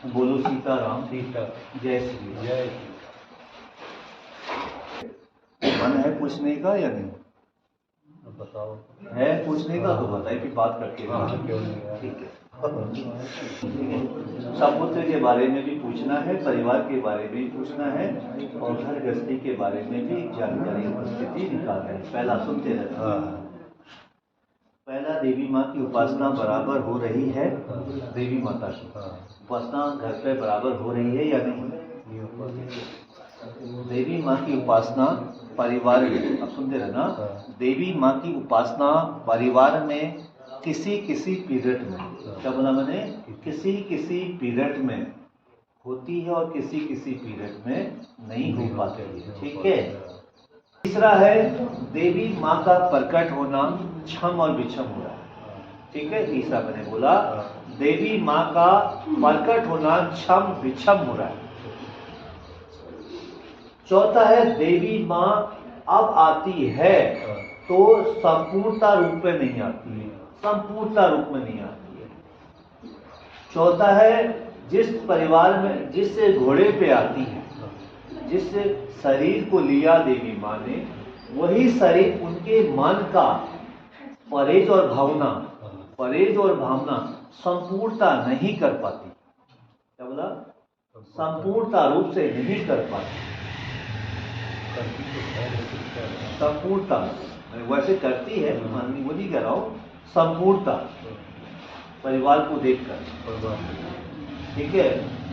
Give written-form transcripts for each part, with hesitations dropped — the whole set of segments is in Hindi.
बोलो सीताराम। सीता जय श्री राम। जय मन है पूछने का या नहीं? अब बताओ। है पूछने का तो बताइए, फिर बात करके। हाँ, क्यों नहीं यार। ठीक है। सपुत्र के बारे में भी पूछना है, परिवार के बारे में भी पूछना है, और घर गृहस्थी के बारे में भी जानकारी उपस्थिति निकालना है। पहला सुनते रहना। पहला, देवी माँ की उपासना बराबर हो रही है? देवी माता की उपासना घर पे बराबर हो रही है या नहीं? देवी माँ की उपासना परिवार में, अब सुनते रहना, देवी माँ की उपासना परिवार में किसी किसी पीरियड में, क्या बोला मैंने, किसी किसी पीरियड में होती है और किसी किसी पीरियड में नहीं हो पाती है। ठीक है। तीसरा है, देवी माँ का प्रकट होना छम और विषम हो रहा है। ठीक है, तीसरा मैंने बोला देवी माँ का प्रकट होना छम विषम हो रहा है। चौथा है, देवी माँ अब आती है तो संपूर्णता रूप में नहीं आती है, संपूर्णता रूप में नहीं आती है। चौथा है, जिस परिवार में जिस घोड़े पे आती है, जिस शरीर को लिया देवी माँ ने, वही शरीर उनके मन का परहेज और भावना संपूर्णता नहीं कर पाती। क्या बोला? संपूर्णता रूप से नहीं कर पाती। संपूर्णता वैसे करती है, माननी वो नहीं कह रहा हूँ, संपूर्णता परिवार को देखकर। ठीक है।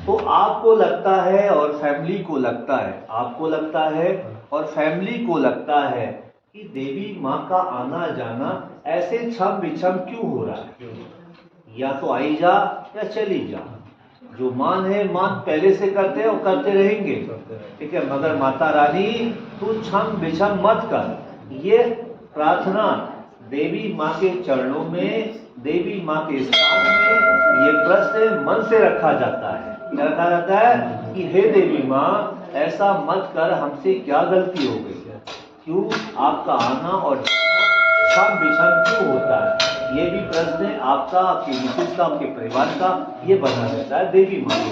तो आपको लगता है और फैमिली को लगता है, आपको लगता है और फैमिली को लगता है कि देवी माँ का आना जाना ऐसे छम विछम क्यों हो रहा है? या तो आई जा या चली जा। जो मान है मान पहले से करते हैं और करते रहेंगे। ठीक है। मगर माता रानी तू छम विछम मत कर। ये प्रार्थना देवी माँ के चरणों में, देवी माँ के स्थान में ये प्रश्न मन से रखा जाता है। क्या रखा जाता है? कि हे देवी माँ, ऐसा मत कर, हमसे क्या गलती हो गई है? क्यों आपका आना और छम विषम क्यों होता है? ये भी प्रश्न आपका, आपके मिसेज का, आपके परिवार का ये बना रहता है देवी माँ के।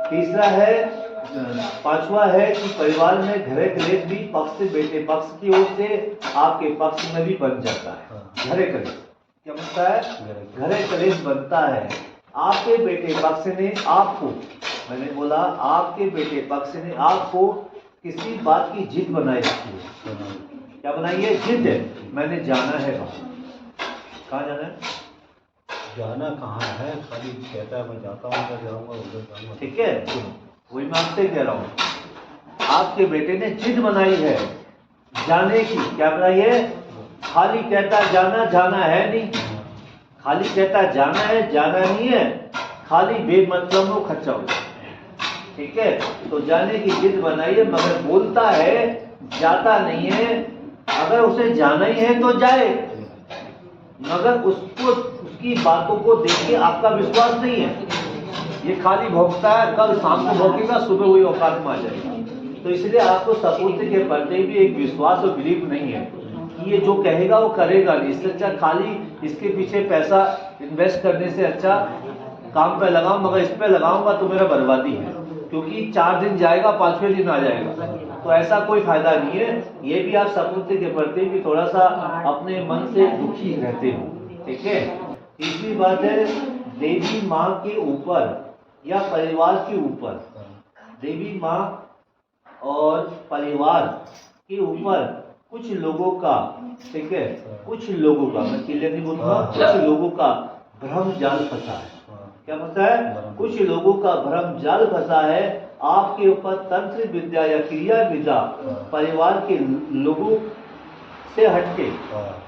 तीसरा है, पांचवा है कि परिवार में घरे कलेश भी पक्ष से बेटे पक्ष की ओर से आपके पक्ष में भी बन जाता है। घरे कलेश क्या बनता है? घरे कलेश बनता है। आपके बेटे पक्ष ने आपको, मैंने बोला आपके बेटे पक्ष ने आपको किसी बात की जिद बनाई रखी है। क्या बनाई है? जिद है, मैंने जाना है वहां। कहाँ जाना है? जाना कहाँ है? खाली कहता है मैं जाता हूँ, उधर जाऊँगा, उधर जाऊँगा। ठीक है, वही मैं आपसे कह रहा हूँ। आपके बेटे ने जिद बनाई है जाने की। क्या बनाई है? खाली कहता जाना, जाना है नहीं। खाली कहता जाना है, जाना नहीं है। खाली बेमतलब में खर्चा हो जाता है। ठीक है। तो जाने की जिद बनाई है, मगर बोलता है, जाता नहीं है। अगर उसे जाना ही है तो जाए, मगर उसको उसकी बातों को देख के आपका विश्वास नहीं है। ये खाली भोगता है, कल शाम को भोगेगा, सुबह वही औकात में आ जाएगा। तो इसलिए आपको सपुत्र के प्रति भी एक विश्वास और बिलीव नहीं है कि ये जो कहेगा वो करेगा नहीं। इससे अच्छा खाली इसके पीछे पैसा इन्वेस्ट करने से अच्छा काम पे लगाऊं, मगर इस पे लगाऊंगा तो मेरा बर्बादी है, क्योंकि 4 दिन जाएगा, 5वें दिन आ जाएगा। तो ऐसा कोई फायदा नहीं है। ये भी आप सपुत्र के प्रति भी थोड़ा सा अपने मन से दुखी रहते हो। ठीक है। तीसरी बात है, देवी माँ के ऊपर या परिवार के ऊपर, देवी माँ और परिवार के ऊपर कुछ लोगों का, ठीक है, कुछ लोगों का, मैं क्लियर नहीं बोलूंगा, कुछ लोगों का भ्रम जाल फंसा है। क्या फंसा है? कुछ लोगों का भ्रम जाल फंसा है आपके ऊपर। तंत्र विद्या या क्रिया विद्या परिवार के लोगों से हटके,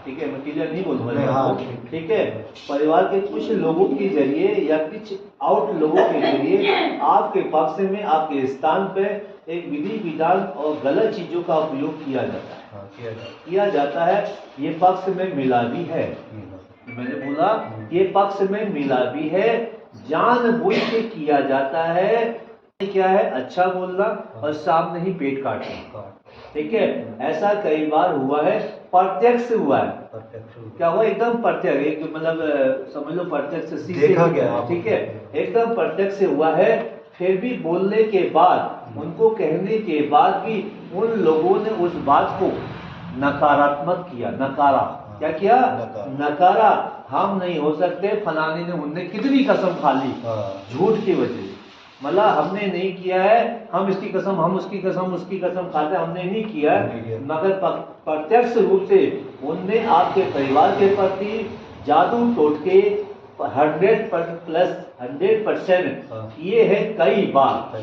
ठीक है, मैं क्लियर नहीं बोलूंगा। ठीक है। परिवार के कुछ लोगों के जरिए या कुछ आउट लोगों के जरिए आपके पक्ष में, आपके स्थान पे एक विधि विधान और गलत चीजों का उपयोग किया जाता है। किया जाता है। ये पक्ष में मिला भी है। मैंने बोला ये पक्ष में मिला भी है, जानबूझ के किया जाता है। क्या है? अच्छा बोलना और सामने ही पेट काटना। ठीक है, ऐसा कई बार हुआ है, प्रत्यक्ष हुआ है। प्रत्यक्ष क्या हुआ? एकदम प्रत्यक्ष, एक मतलब समझ लो प्रत्यक्ष से देखा गया। ठीक है, एकदम प्रत्यक्ष से हुआ है। फिर भी बोलने के बाद, उनको कहने के बाद भी उन लोगों ने उस बात को नकारात्मक किया, नकारा। क्या किया? नकारा। हम नहीं हो सकते, फलाने ने उनने कितनी कसम खा ली झूठ की वजह से, मतलब हमने नहीं किया है, हम इसकी कसम, हम उसकी कसम, उसकी कसम खाते, हमने नहीं किया है। मगर प्रत्यक्ष रूप से उनने आपके परिवार के प्रति जादू टोटके 100% किए हैं, कई बार,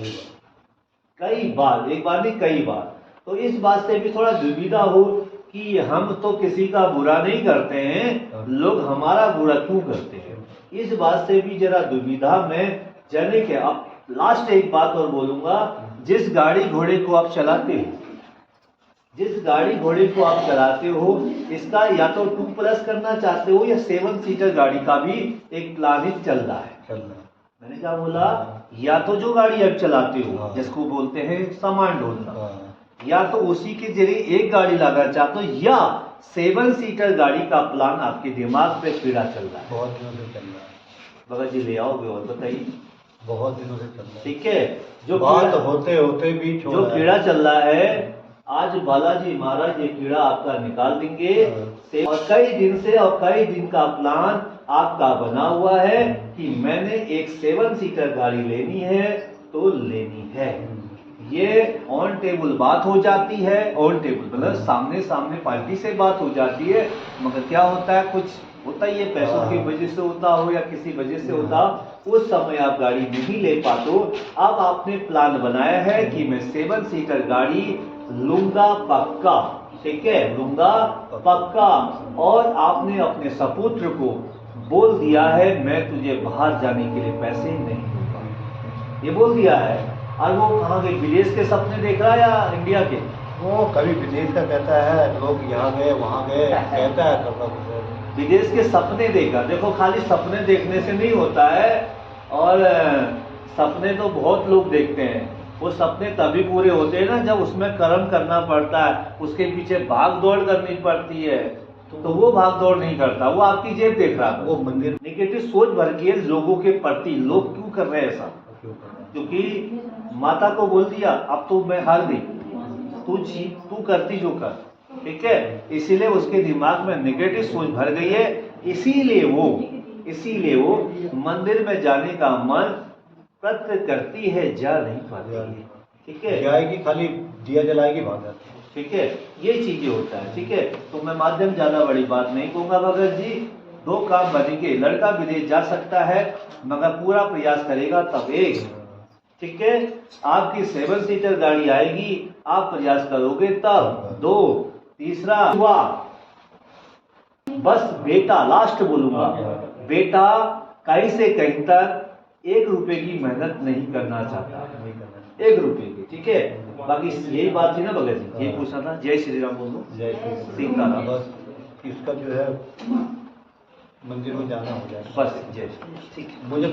कई बार, एक बार नहीं कई बार। तो इस बात से भी थोड़ा दुविधा हो कि हम तो किसी का बुरा नहीं करते हैं, लोग हमारा बुरा क्यों करते हैं, इस बात से भी जरा दुविधा में जाने के। अब लास्ट एक बात और बोलूंगा, जिस गाड़ी घोड़े को आप चलाते हो, जिस गाड़ी घोड़े को आप चलाते हो, इसका या तो 2+ करना चाहते हो या 7 सीटर गाड़ी का भी एक प्लानिंग चल रहा है। मैंने क्या बोला? या तो जो गाड़ी आप चलाते हो, जिसको बोलते हैं सामान ढोना, या तो उसी के जरिए एक गाड़ी लाना चाहते हो, या 7 सीटर गाड़ी का प्लान आपके दिमाग पे पीड़ा चल रहा है। बहुत दिनों से चल रहा है। भगत जी ले आओगे और बताइए। बहुत दिनों से चल रहा है। ठीक है, जो बात होते होते भी जो कीड़ा चल रहा है, आज बालाजी महाराज ये कीड़ा आपका निकाल देंगे। और कई दिन से और कई दिन का प्लान आपका बना हुआ है कि मैंने एक 7 सीटर गाड़ी लेनी है तो लेनी है। ये ऑन टेबल बात हो जाती है, ऑन टेबल मतलब सामने सामने पार्टी से बात हो जाती है, मगर क्या होता है, कुछ होता ही है, पैसों की वजह से होता हो या किसी वजह से होता हो, उस समय आप गाड़ी नहीं ले पाते हो। अब आपने प्लान बनाया है कि मैं 7 सीटर गाड़ी लूंगा पक्का, ठीक है, लूंगा पक्का। और आपने अपने सपुत्र को बोल दिया है, मैं तुझे बाहर जाने के लिए पैसे नहीं दूंगा, ये बोल दिया है। और वो कहाँ गए? विदेश के सपने देख रहा है या इंडिया के? वो कभी विदेश का कहता है, लोग यहाँ गए वहाँ गए कहता है, कब विदेश के सपने देखा। देखो, खाली सपने देखने से नहीं होता है, और सपने तो बहुत लोग देखते हैं, वो सपने तभी पूरे होते हैं ना जब उसमें कर्म करना पड़ता है, उसके पीछे भाग दौड़ करनी पड़ती है, तो वो भाग दौड़ नहीं करता, वो आपकी जेब देख रहा है। वो मंदिर नेगेटिव सोच भर गई है लोगों के प्रति। लोग क्यों कर रहे हैं ऐसा? क्योंकि माता को बोल दिया अब तो मैं हार गई, तू करती जो कर, ठीक है, इसीलिए उसके दिमाग में नेगेटिव सोच भर गई है। इसीलिए वो मंदिर में जाने का मन प्रत्र करती है, जा नहीं पाती है, ठीक है, जाएगी खाली दिया जलाएगी भाग जाती है, ठीक है, ये चीजें होता है, ठीक है। तो मैं माध्यम ज्यादा बड़ी बात नहीं कहूंगा भगत जी, 2 काम बनेंगे, लड़का विदेश जा सकता है मगर पूरा प्रयास करेगा तब एक, ठीक है, आपकी 7 सीटर गाड़ी आएगी, आप प्रयास करोगे तब 2, तीसरा हुआ बस बेटा, लास्ट बोलूंगा, बेटा कहीं से कहीं तक 1 रुपए की मेहनत नहीं करना चाहता, 1 रुपए की, ठीक है। बाकी यही बात थी ना भगत जी, यही पूछना था। जय श्री राम बोलो। जय सीताराम। बस इसका जो है मंदिर में जाना हो जाए बस जय, ठीक है। मुझे